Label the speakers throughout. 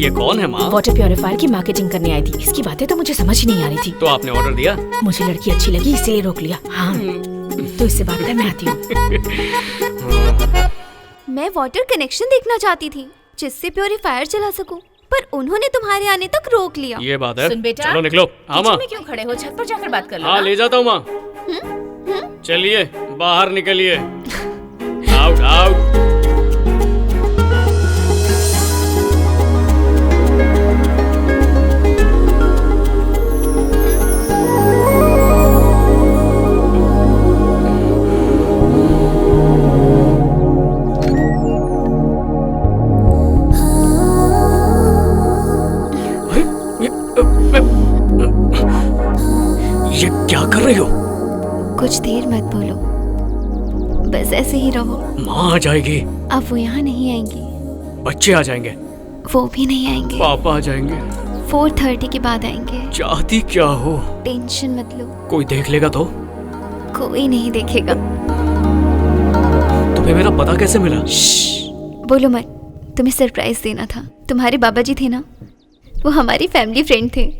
Speaker 1: ये कौन है माँ?
Speaker 2: वाटर प्योरीफायर की मार्केटिंग करने आई थी। इसकी बातें तो मुझे समझ ही नहीं आ रही थी।
Speaker 1: तो आपने ऑर्डर दिया?
Speaker 2: मुझे लड़की अच्छी लगी इसलिए रोक लिया। हाँ तो इससे बात कर, मैं आती हूँ।
Speaker 3: मैं वाटर कनेक्शन देखना चाहती थी जिससे प्योरीफायर चला सकूं, पर उन्होंने तुम्हारे आने तक रोक लिया।
Speaker 1: ये बात है।
Speaker 2: सुन बेटा,
Speaker 1: चलो निकलो। हाँ माँ।
Speaker 2: किचन में क्यों खड़े हो? छत पर जाकर बात कर लो।
Speaker 1: हाँ ले जाता हूँ माँ। चलिए बाहर निकलिए। Out out. ये क्या कर रही हो?
Speaker 3: कुछ देर मत बोलो, बस ऐसे ही रहो।
Speaker 1: माँ आ जाएगी।
Speaker 3: अब वो यहाँ नहीं आएंगी।
Speaker 1: बच्चे आ जाएंगे।
Speaker 3: वो भी नहीं आएंगे।
Speaker 1: पापा आ जाएंगे।
Speaker 3: 4:30 के बाद आएंगे।
Speaker 1: चाहती क्या हो?
Speaker 3: टेंशन मत लो,
Speaker 1: कोई देख लेगा तो?
Speaker 3: कोई नहीं देखेगा।
Speaker 1: तुम्हें मेरा पता कैसे मिला?
Speaker 3: बोलो मत, तुम्हें सरप्राइज देना था। तुम्हारे बाबा जी थे ना, वो हमारी फैमिली फ्रेंड थे।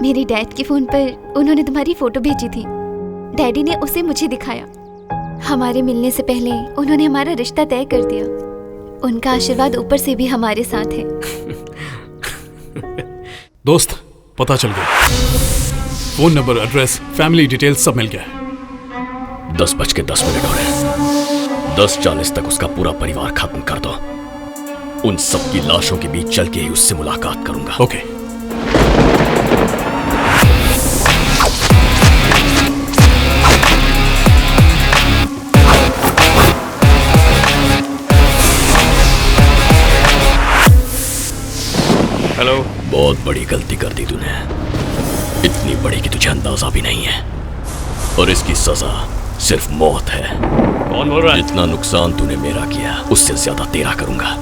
Speaker 3: मेरे डैड के फोन पर उन्होंने तुम्हारी फोटो भेजी थी। डैडी ने उसे मुझे दिखाया। हमारे मिलने से पहले उन्होंने हमारा रिश्ता तय कर दिया। उनका आशीर्वाद ऊपर से भी हमारे साथ है।
Speaker 4: दोस्त, पता चल गया। Phone number, address, family details सब मिल गया।
Speaker 5: 10:10 हो रहे हैं। 10:40 तक उसका पूरा परिवार खत्म कर दो। उन सब की लाशों के बीच चल के ही उससे मुलाकात करूंगा।
Speaker 4: ओके।
Speaker 1: हेलो।
Speaker 5: बहुत बड़ी गलती कर दी तूने, इतनी बड़ी कि तुझे अंदाजा भी नहीं है, और इसकी सजा सिर्फ मौत है।
Speaker 1: कौन बोल रहा है?
Speaker 5: जितना नुकसान तूने मेरा किया उससे ज्यादा तेरा करूंगा।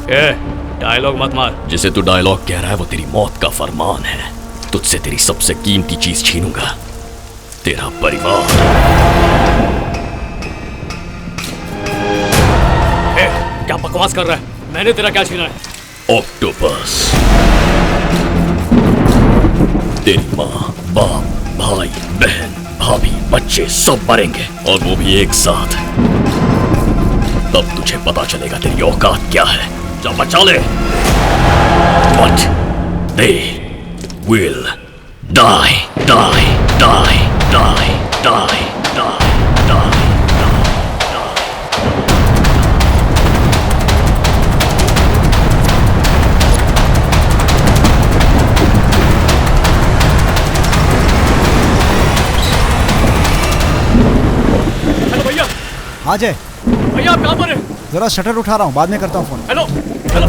Speaker 1: डायलॉग मत मार।
Speaker 5: जिसे तू डायलॉग कह रहा है वो तेरी मौत का फरमान है। तुझसे तेरी सबसे कीमती चीज छीनूंगा, तेरा परिवार।
Speaker 1: क्या बकवास कर रहा है? मैंने तेरा क्या छीना है?
Speaker 5: ऑक्टोपस, तेरी माँ, बाप, भाई, बहन, भाभी, बच्चे सब मरेंगे, और वो भी एक साथ। तब तुझे पता चलेगा तेरी औकात क्या है। जा बचा ले। But they will die, die, die, die, die, die, die.
Speaker 6: हाँ जय
Speaker 1: भैया, आप कहाँ पर हैं?
Speaker 6: जरा शटर उठा रहा हूँ, बाद में करता हूँ फोन।
Speaker 1: Hello hello.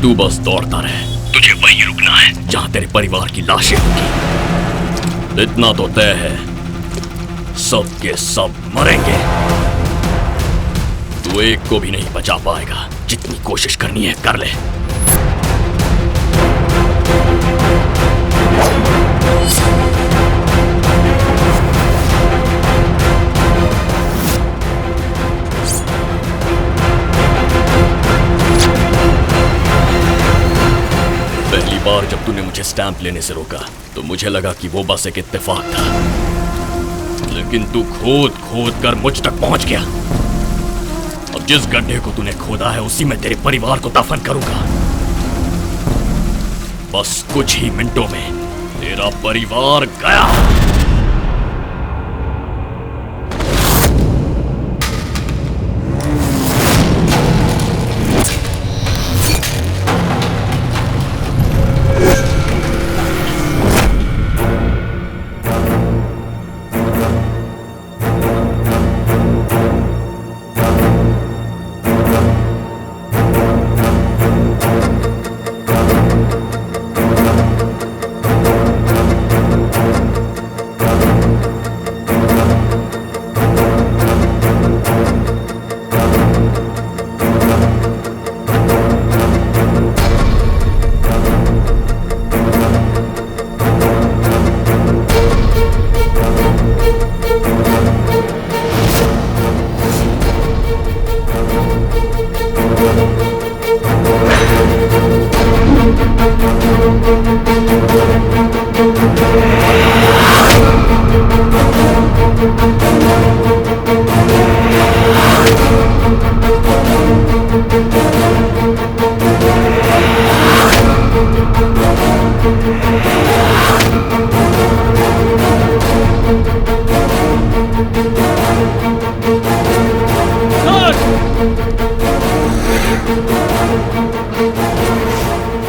Speaker 5: तू बस दौड़ता रहे, तुझे वहीं रुकना है जहां तेरे परिवार की लाशें होंगी। इतना तो तय है, सब के सब मरेंगे। तू एक को भी नहीं बचा पाएगा। जितनी कोशिश करनी है कर ले। पहली बार जब तूने मुझे स्टैंप लेने से रोका तो मुझे लगा कि वो बस एक इत्तेफाक था, लेकिन तू खोद खोद कर मुझ तक पहुंच गया। अब जिस गड्ढे को तूने खोदा है उसी में तेरे परिवार को दफन करूंगा। बस कुछ ही मिनटों में तेरा परिवार गया।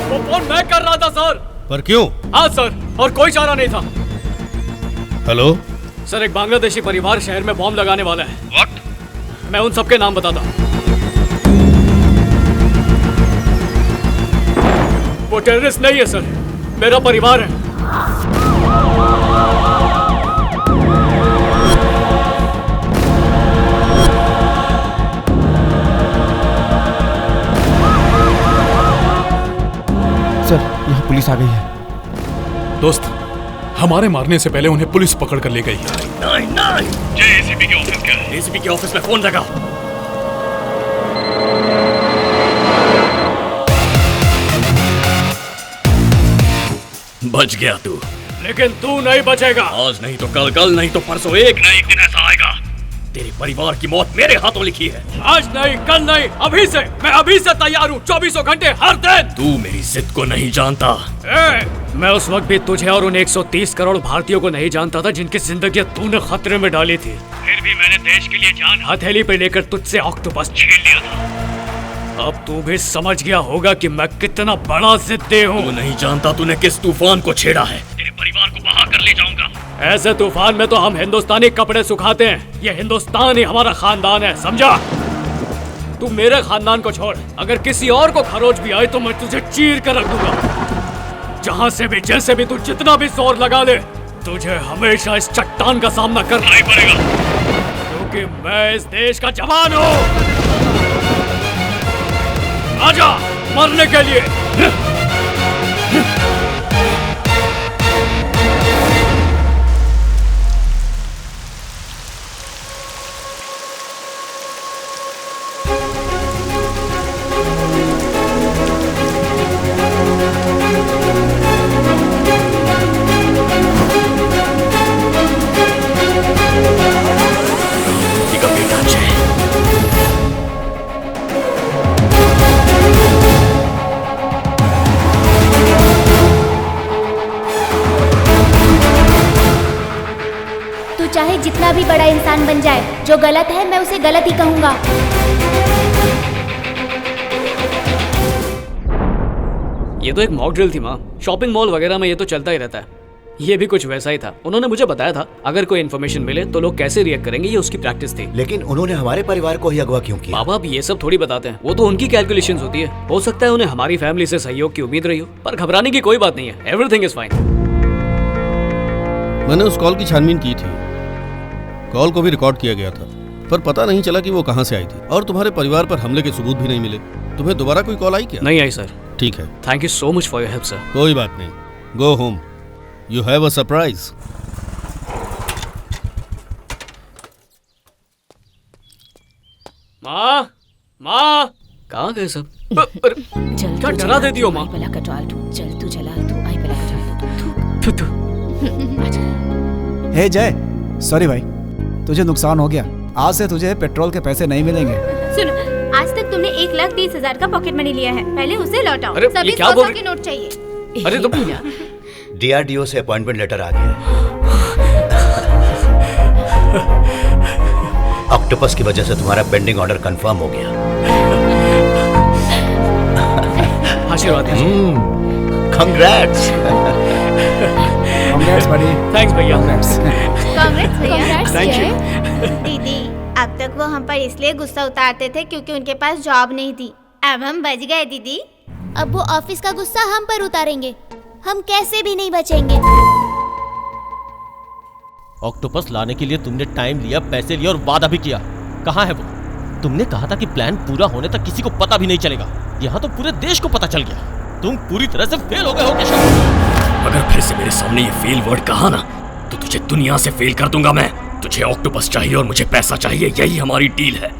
Speaker 1: वो फोन मैं कर रहा था सर।
Speaker 7: पर क्यों?
Speaker 1: हाँ सर, और कोई चारा नहीं था।
Speaker 7: हेलो
Speaker 1: सर, एक बांग्लादेशी परिवार शहर में बॉम्ब लगाने वाला है।
Speaker 7: व्हाट?
Speaker 1: मैं उन सबके नाम बताता हूँ। वो टेररिस्ट नहीं है सर, मेरा परिवार है।
Speaker 6: सर, यहाँ पुलिस आ गई है।
Speaker 4: दोस्त, हमारे मारने से पहले उन्हें पुलिस पकड़ कर ले गई है।
Speaker 5: नहीं नहीं,
Speaker 4: ये एसीपी के ऑफिस क्या है?
Speaker 5: एसीपी के ऑफिस में फोन लगा। बच गया तू,
Speaker 1: लेकिन तू नहीं बचेगा।
Speaker 5: आज नहीं तो कल, कल नहीं तो परसों, एक ना एक दिन ऐसा आएगा। तेरे परिवार की मौत मेरे हाथों लिखी है।
Speaker 1: आज नहीं, कल नहीं, अभी से। मैं अभी से तैयार हूँ, 24 घंटे हर दिन।
Speaker 5: तू मेरी जिद को नहीं जानता।
Speaker 1: मैं उस वक्त भी तुझे और उन 130 करोड़ भारतीयों को नहीं जानता था जिनकी जिंदगी तूने खतरे में डाली थी। फिर भी मैंने देश के लिए जान हथेली पे लेकर तुझसे ऑक्टोपस छीन लिया था। अब तू भी समझ गया होगा कि मैं कितना बड़ा जिद्दी हूँ।
Speaker 5: तू नहीं जानता तूने किस तूफान को छेड़ा है। तेरे परिवार को बहा कर ले जाऊंगा।
Speaker 1: ऐसे तूफान में तो हम हिंदुस्तानी कपड़े सुखाते हैं। ये हिंदुस्तान ही हमारा खानदान है, समझा? तू मेरे खानदान को छोड़, अगर किसी और को खरोच भी आए तो मैं तुझे चीर कर रख दूंगा। जहाँ से भी, जैसे भी, तू जितना भी जोर लगा ले, तुझे हमेशा इस चट्टान का सामना करना ही पड़ेगा, क्योंकि मैं इस देश का जवान हूँ। आजा मरने के लिए।
Speaker 8: चाहे जितना भी बड़ा इंसान बन जाए, जो गलत है मैं उसे गलत ही कहूंगा।
Speaker 1: ये तो एक मॉक ड्रिल थी माँ। शॉपिंग मॉल वगैरह में ये तो चलता ही रहता है। ये भी कुछ वैसा ही था। उन्होंने मुझे बताया था अगर कोई इन्फॉर्मेशन मिले तो लोग कैसे रिएक्ट करेंगे, ये उसकी प्रैक्टिस थी।
Speaker 9: लेकिन उन्होंने हमारे परिवार को ही अगवा क्यों किया?
Speaker 1: बाबा अब ये सब थोड़ी बताते हैं, वो तो उनकी कैलकुलेशंस होती है। हो सकता है उन्हें हमारी फैमिली से सहयोग की उम्मीद रही हो, पर घबराने की कोई बात नहीं है। Everything is fine.
Speaker 7: मैंने उस कॉल की छानबीन की थी। कॉल को भी रिकॉर्ड किया गया था, पर पता नहीं चला कि वो कहां से आई थी। और तुम्हारे परिवार पर हमले के सबूत भी नहीं मिले। तुम्हें दोबारा कोई कॉल आई क्या?
Speaker 1: नहीं आई सर।
Speaker 7: ठीक है,
Speaker 1: thank you so much for your help sir.
Speaker 7: कोई बात नहीं, go home, you have a surprise.
Speaker 1: माँ, माँ, कहाँ गए सब?
Speaker 2: चल
Speaker 1: क्या डरा देती हो माँ?
Speaker 2: पला कटवाल तू, चल तू चला तू, आई पला कटवाल तू।
Speaker 6: हे जय, सॉरी भाई, तुझे नुकसान हो गया। आज से तुझे पेट्रोल के पैसे नहीं मिलेंगे।
Speaker 8: सुनो, आज तक तुमने 1,30,000 का पॉकेट मनी लिया है, पहले उसे लौटाओ।
Speaker 1: अरे,
Speaker 8: सभी
Speaker 1: ये क्या
Speaker 8: 100
Speaker 1: बोल-
Speaker 8: के नोट चाहिए।
Speaker 1: अरे तुम
Speaker 9: DRDO से अपॉइंटमेंट लेटर आ गया है। ऑक्टोपस की वजह से तुम्हारा पेंडिंग ऑर्डर कंफर्म हो गया।
Speaker 1: आशीर्वाद दीजिए।
Speaker 9: कांग्रेट्स।
Speaker 6: Congrats buddy।
Speaker 1: थैंक्स भैया।
Speaker 8: कांग्रेस भैया।
Speaker 1: Thank you.
Speaker 8: दीदी, अब तक वो हम पर इसलिए गुस्सा उतारते थे क्योंकि उनके पास जॉब नहीं थी। अब हम बच गए दीदी। अब वो ऑफिस का गुस्सा हम पर उतारेंगे। हम कैसे भी नहीं बचेंगे।
Speaker 10: ऑक्टोपस लाने के लिए तुमने टाइम लिया, पैसे लिए और वादा भी किया। कहाँ है वो? तुमने कहा था कि प्लान पूरा होने तक किसी को पता भी नहीं चलेगा। यहाँ तो पूरे देश को पता चल गया। तुम पूरी तरह से फेल हो गए हो केशव।
Speaker 5: अगर फिर से मेरे सामने ये फेल वर्ड कहा ना, तो तुझे दुनिया से फेल कर दूंगा मैं। तुझे ऑक्टोपस चाहिए और मुझे पैसा चाहिए, यही हमारी डील है।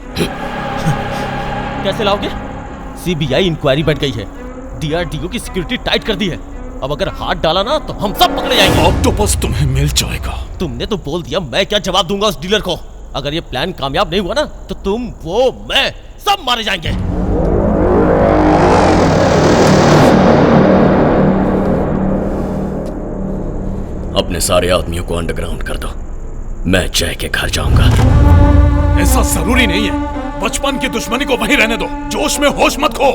Speaker 10: कैसे लाओगे? CBI इंक्वायरी बैठ गई है। DRDO की सिक्योरिटी टाइट कर दी है। अब अगर हाथ डाला ना तो हम सब पकड़े जाएंगे।
Speaker 4: ऑक्टोपस तुम्हें मिल जाएगा।
Speaker 10: तुमने तो बोल दिया, मैं क्या जवाब दूंगा उस डीलर को? अगर ये प्लान कामयाब नहीं हुआ ना तो तुम, वो, मैं सब मारे जाएंगे।
Speaker 5: अपने सारे आदमियों को अंडरग्राउंड कर दो। मैं जय के घर जाऊंगा।
Speaker 4: ऐसा जरूरी नहीं है, बचपन की दुश्मनी को वहीं रहने दो, जोश में होश मत खो।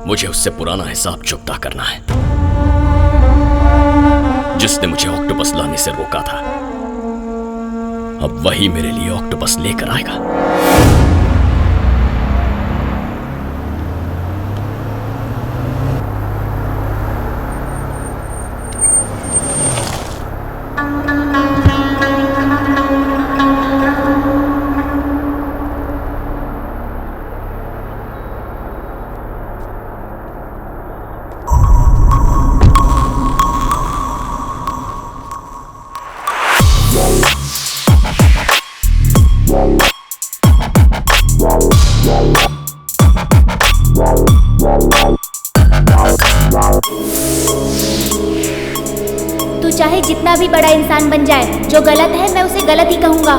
Speaker 5: मुझे उससे पुराना हिसाब चुकता करना है, जिसने मुझे ऑक्टोपस लाने से रोका था। अब वही मेरे लिए ऑक्टोपस लेकर आएगा।
Speaker 8: तू चाहे जितना भी बड़ा इंसान बन जाए, जो गलत है मैं उसे गलत ही कहूंगा।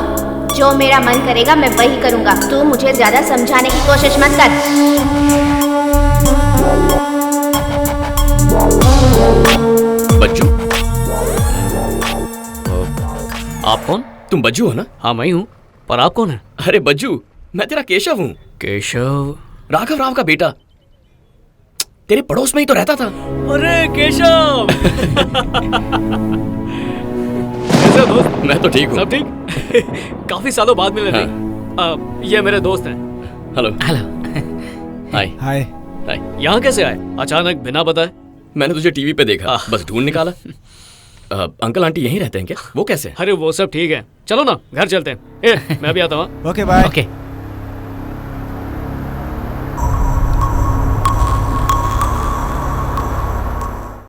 Speaker 8: जो मेरा मन करेगा मैं वही करूंगा। तू मुझे ज्यादा समझाने की कोशिश मत कर।
Speaker 5: बज्जू, आप कौन? तुम बज्जू हो ना?
Speaker 1: हाँ मैं ही हूँ, पर आप कौन है?
Speaker 5: अरे बज्जू, मैं तेरा केशव हूँ।
Speaker 1: केशव?
Speaker 5: राघव राव का बेटा, तेरे पड़ोस में ही तो रहता था।
Speaker 1: अरे केशव! कैसे हो दोस्त?
Speaker 5: मैं तो ठीक हूँ।
Speaker 1: सब ठीक? काफी सालों बाद मिले नहीं। ये मेरे दोस्त हैं।
Speaker 5: हेलो।
Speaker 1: हेलो।
Speaker 5: हाय।
Speaker 6: हाय।
Speaker 5: हाय।
Speaker 1: यहाँ कैसे आए अचानक बिना बताए?
Speaker 5: मैंने तुझे टीवी पे देखा, बस ढूंढ निकाला। अंकल आंटी यहीं रहते हैं क्या? वो कैसे?
Speaker 1: अरे वो सब ठीक है, चलो ना घर चलते हैं। मैं भी आता हूँ।
Speaker 6: Okay bye.
Speaker 5: ओके।